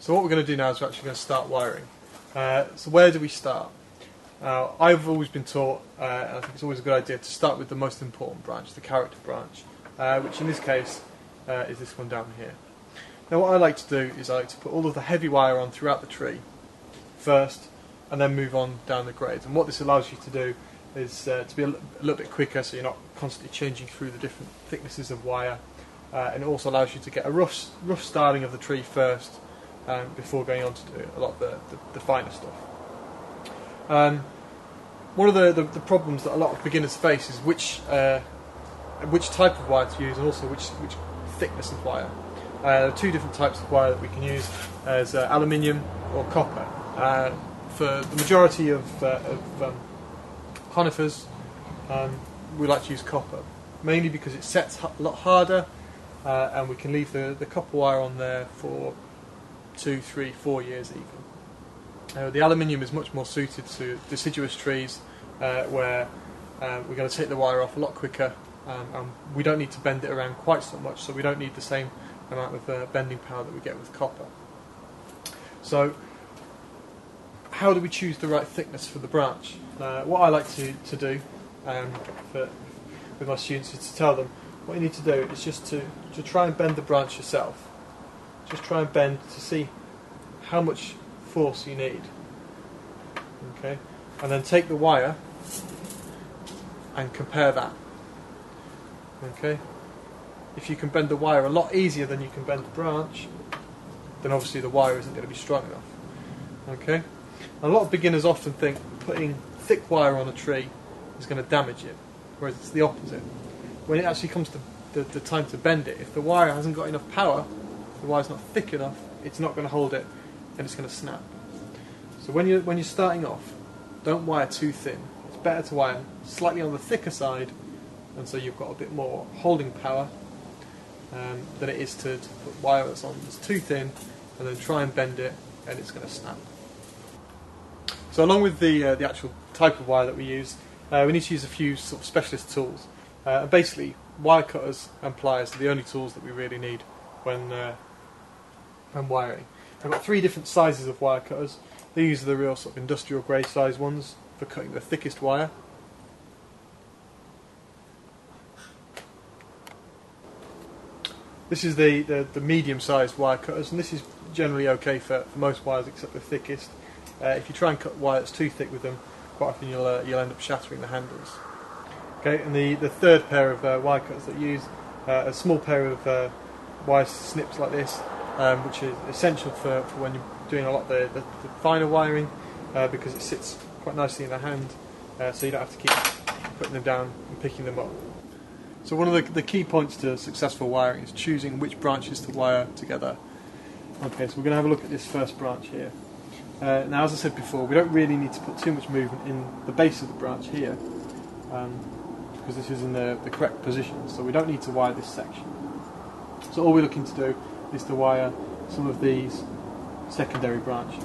So what we're going to do now is we're actually going to start wiring. So where do we start? I've always been taught, and I think it's always a good idea, to start with the most important branch, the character branch, which in this case is this one down here. Now what I like to do is I like to put all of the heavy wire on throughout the tree first, and then move on down the grades. And what this allows you to do is to be a little bit quicker, so you're not constantly changing through the different thicknesses of wire, and it also allows you to get a rough styling of the tree first before going on to do a lot of the finer stuff. One of the problems that a lot of beginners face is which type of wire to use, and also which thickness of wire. There are two different types of wire that we can use, as aluminium or copper. For the majority of conifers, we like to use copper, mainly because it sets a lot harder, and we can leave the copper wire on there for 2, 3, 4 years even. The aluminium is much more suited to deciduous trees, where we're going to take the wire off a lot quicker, and we don't need to bend it around quite so much, so we don't need the same amount of bending power that we get with copper. So how do we choose the right thickness for the branch? What I like to do with my students is to tell them what you need to do is just to try and bend the branch yourself. Just try and bend to see how much force you need. Okay, and then take the wire and compare that. Okay, if you can bend the wire a lot easier than you can bend the branch, then obviously the wire isn't going to be strong enough. Okay, a lot of beginners often think putting thick wire on a tree is going to damage it, whereas it's the opposite. When it actually comes to the time to bend it, if the wire hasn't got enough power, if the wire's not thick enough, it's not going to hold it, and it's going to snap. So when you're starting off, don't wire too thin. It's better to wire slightly on the thicker side, and so you've got a bit more holding power than it is to put wire that's too thin and then try and bend it, and it's going to snap. So along with the actual type of wire that we use, we need to use a few sort of specialist tools. Basically, wire cutters and pliers are the only tools that we really need when wiring. I've got 3 different sizes of wire cutters. These are the real sort of industrial grade size ones for cutting the thickest wire. This is the medium sized wire cutters, and this is generally okay for most wires except the thickest. If you try and cut wire that's too thick with them, quite often you'll end up shattering the handles. Okay, and the third pair of wire cutters that you use, a small pair of wire snips like this, which is essential for when you're doing a lot of the finer wiring, because it sits quite nicely in the hand, so you don't have to keep putting them down and picking them up. So one of the key points to successful wiring is choosing which branches to wire together. Okay, so we're going to have a look at this first branch here. Now, as I said before, we don't really need to put too much movement in the base of the branch here, because this is in the correct position, so we don't need to wire this section. So all we're looking to do is to wire some of these secondary branches.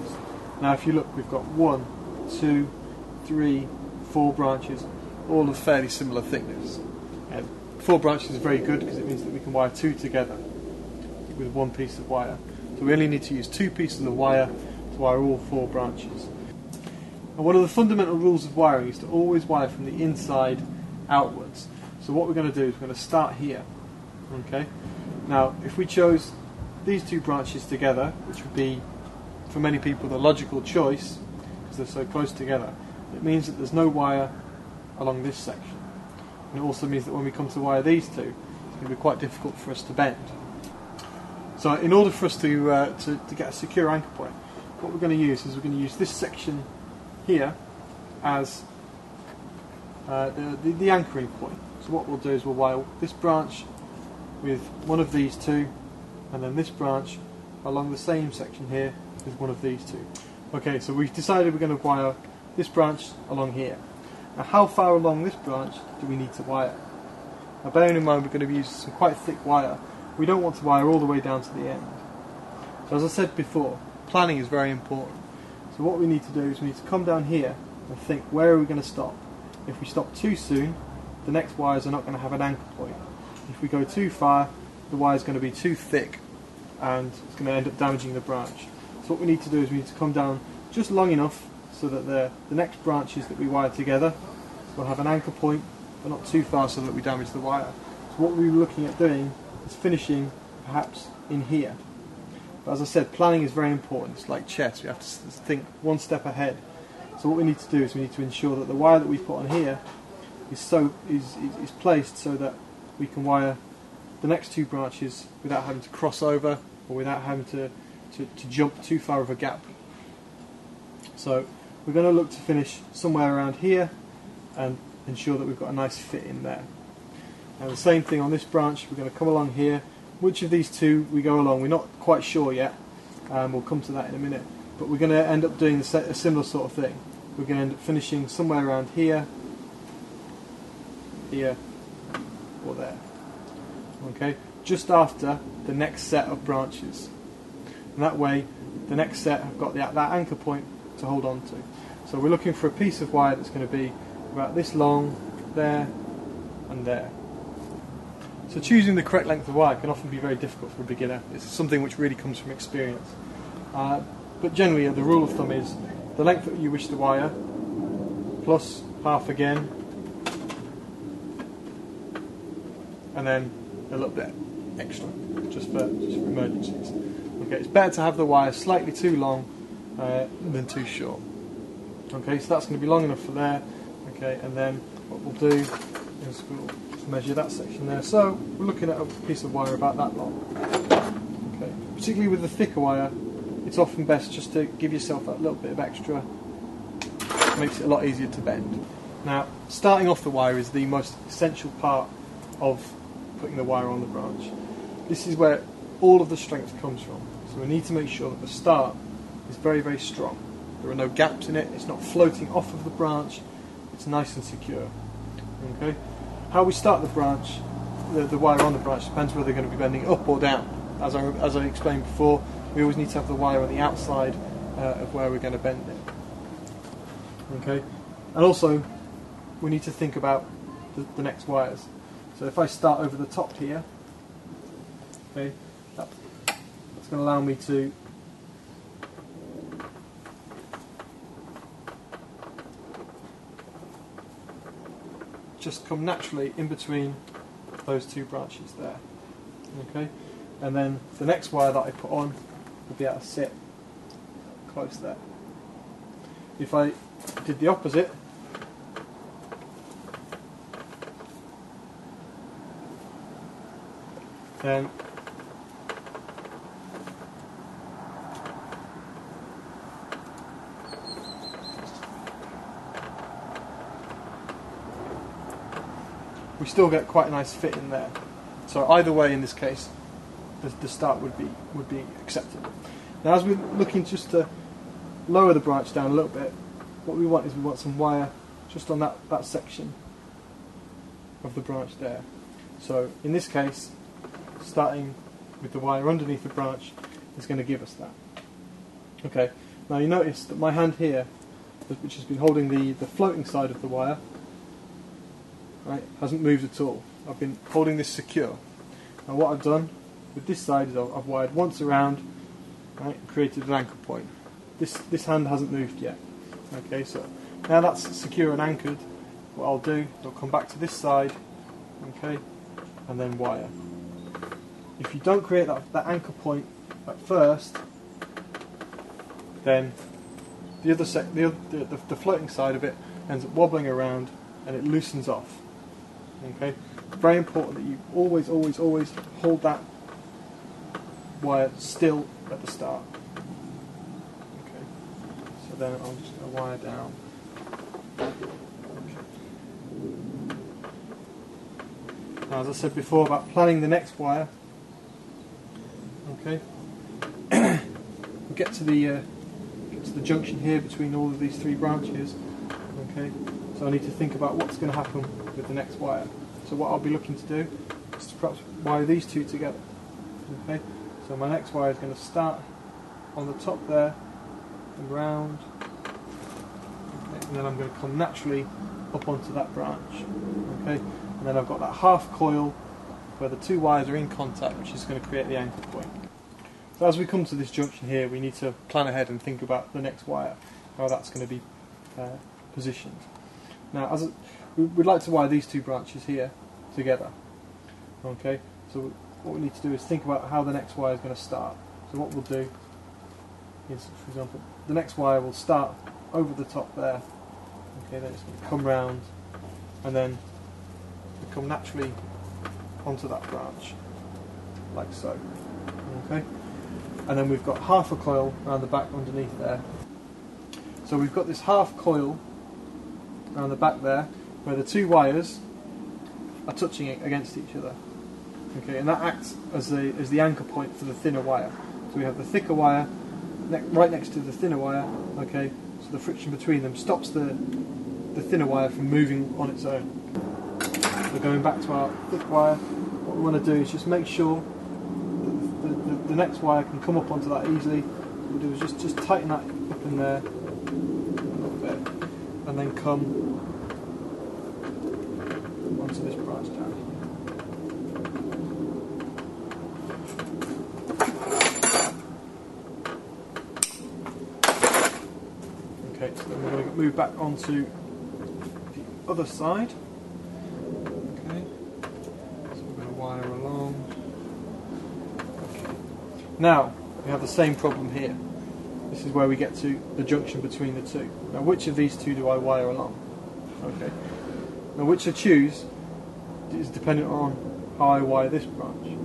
Now if you look, we've got 1, 2, 3, 4 branches, all of fairly similar thickness. 4 branches is very good because it means that we can wire 2 together with 1 piece of wire. So we only need to use 2 pieces of wire to wire all 4 branches. And one of the fundamental rules of wiring is to always wire from the inside outwards. So what we're going to do is we're going to start here. Okay. Now if we chose these 2 branches together, which would be for many people the logical choice because they're so close together, it means that there's no wire along this section. And it also means that when we come to wire these 2, it's going to be quite difficult for us to bend. So in order for us to get a secure anchor point, what we're going to use is we're going to use this section here as the anchoring point. So what we'll do is we'll wire this branch with one of these 2, and then this branch along the same section here with one of these 2. Okay, so we've decided we're going to wire this branch along here. Now how far along this branch do we need to wire? Now bearing in mind we're going to use some quite thick wire, we don't want to wire all the way down to the end. So as I said before, planning is very important. So what we need to do is we need to come down here and think, where are we going to stop? If we stop too soon, the next wires are not going to have an anchor point. If we go too far, the wire is going to be too thick and it's going to end up damaging the branch. So what we need to do is we need to come down just long enough so that the next branches that we wire together will have an anchor point, but not too far so that we damage the wire. So what we were looking at doing is finishing perhaps in here. But as I said, planning is very important. It's like chess, we have to think one step ahead. So what we need to do is we need to ensure that the wire that we put on here is placed so that we can wire the next two branches without having to cross over or without having to jump too far of a gap. So we're going to look to finish somewhere around here and ensure that we've got a nice fit in there. And the same thing on this branch, we're going to come along here. Which of these two we go along, we're not quite sure yet, we'll come to that in a minute, but we're going to end up doing a similar sort of thing. We're going to end up finishing somewhere around here, here, or there. Okay, just after the next set of branches. And that way, the next set have got that anchor point to hold on to. So we're looking for a piece of wire that's going to be about this long, there, and there. So choosing the correct length of wire can often be very difficult for a beginner. It's something which really comes from experience. But generally the rule of thumb is the length that you wish to wire plus half again and then a little bit extra just for emergencies. Okay, it's better to have the wire slightly too long than too short. Okay, so that's going to be long enough for there. Okay, and then what we'll do is we'll measure that section there. So we're looking at a piece of wire about that long. Okay. Particularly with the thicker wire, it's often best just to give yourself that little bit of extra. It makes it a lot easier to bend. Now, starting off the wire is the most essential part of putting the wire on the branch. This is where all of the strength comes from. So we need to make sure that the start is very, very strong. There are no gaps in it, it's not floating off of the branch, it's nice and secure. Okay. How we start the branch, the wire on the branch, depends whether they're going to be bending up or down. As I explained before, we always need to have the wire on the outside of where we're going to bend it. Okay, and also we need to think about the next wires. So if I start over the top here, okay, that's going to allow me to just come naturally in between those two branches there. Okay, and then the next wire that I put on will be able to sit close there. If I did the opposite, then we still get quite a nice fit in there. So either way, in this case, the start would be acceptable. Now, as we're looking just to lower the branch down a little bit, what we want is we want some wire just on that section of the branch there. So in this case, starting with the wire underneath the branch is going to give us that. Okay. Now you notice that my hand here, which has been holding the floating side of the wire, right, hasn't moved at all. I've been holding this secure. Now what I've done with this side is I've wired once around, right, and created an anchor point. This hand hasn't moved yet. Okay, so now that's secure and anchored. What I'll do, I'll come back to this side, okay, and then wire. If you don't create that anchor point at first, then the floating side of it ends up wobbling around and it loosens off. Okay, very important that you always hold that wire still at the start. Okay, so then I'm just going to wire down. Okay. Now, as I said before about planning the next wire, okay, we get to the junction here between all of these three branches. Okay, so I need to think about what's going to happen with the next wire. So what I'll be looking to do is to perhaps wire these two together. Okay, so my next wire is going to start on the top there and round, okay, and then I'm going to come naturally up onto that branch. Okay, and then I've got that half coil where the two wires are in contact, which is going to create the anchor point. So as we come to this junction here, we need to plan ahead and think about the next wire, how that's going to be positioned. Now, we'd like to wire these two branches here together. Okay, so what we need to do is think about how the next wire is going to start. So what we'll do is, for example, the next wire will start over the top there. Okay, then it's going to come round and then come naturally onto that branch, like so. Okay, and then we've got half a coil around the back underneath there. So we've got this half coil around the back there, where the two wires are touching it against each other. Okay, and that acts as the anchor point for the thinner wire. So we have the thicker wire right next to the thinner wire. Okay, so the friction between them stops the thinner wire from moving on its own. So going back to our thick wire, what we want to do is just make sure that the next wire can come up onto that easily. What we'll do is just tighten that up in there a little bit, and then come onto this branch down here. Okay, so then we're going to move back onto the other side. Okay, so we're going to wire along. Okay. Now we have the same problem here. This is where we get to the junction between the two. Now, which of these two do I wire along? Okay. Now, which I choose is dependent on how I wire this branch.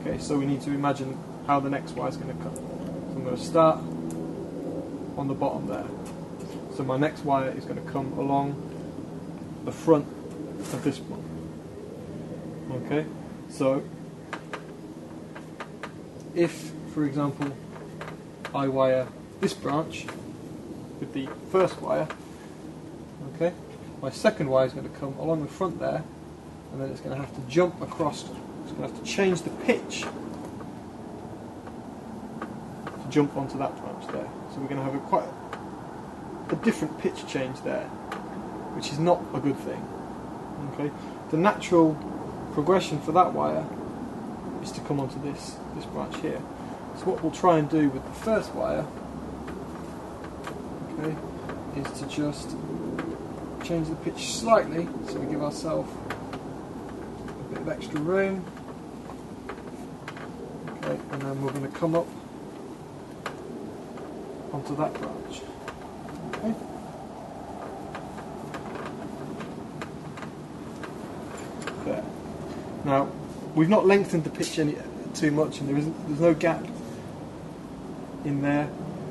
Okay, so we need to imagine how the next wire is going to come. So I'm going to start on the bottom there. So my next wire is going to come along the front of this one. Okay, so if, for example, I wire this branch with the first wire, okay, my second wire is going to come along the front there, and then it's going to have to jump across. It's going to have to change the pitch to jump onto that branch there. So we're going to have quite a different pitch change there, which is not a good thing. Okay, the natural progression for that wire is to come onto this branch here. So what we'll try and do with the first wire, okay, is to just change the pitch slightly, so we give ourselves a bit of extra room. Okay, and then we're going to come up onto that branch. Okay. There. Now, we've not lengthened the pitch too much, and there's no gap in there,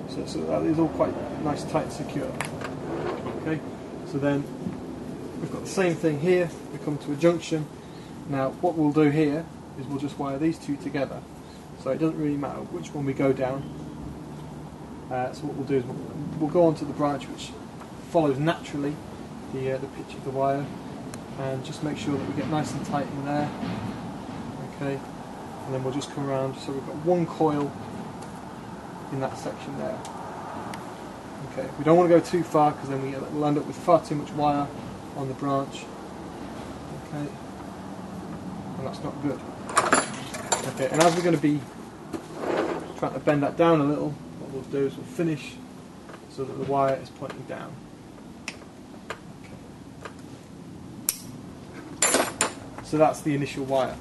so that is all quite nice, tight and secure. Okay, so then we've got the same thing here. We come to a junction. Now, what we'll do here is we'll just wire these two together, so it doesn't really matter which one we go down. So what we'll do is we'll go onto the branch which follows naturally the pitch of the wire, and just make sure that we get nice and tight in there. Okay, and then we'll just come around, so we've got one coil in that section there. Okay, we don't want to go too far, because then we'll end up with far too much wire on the branch. Okay, and that's not good. Okay, and as we're going to be trying to bend that down a little, what we'll do is we'll finish so that the wire is pointing down. Okay. So that's the initial wire.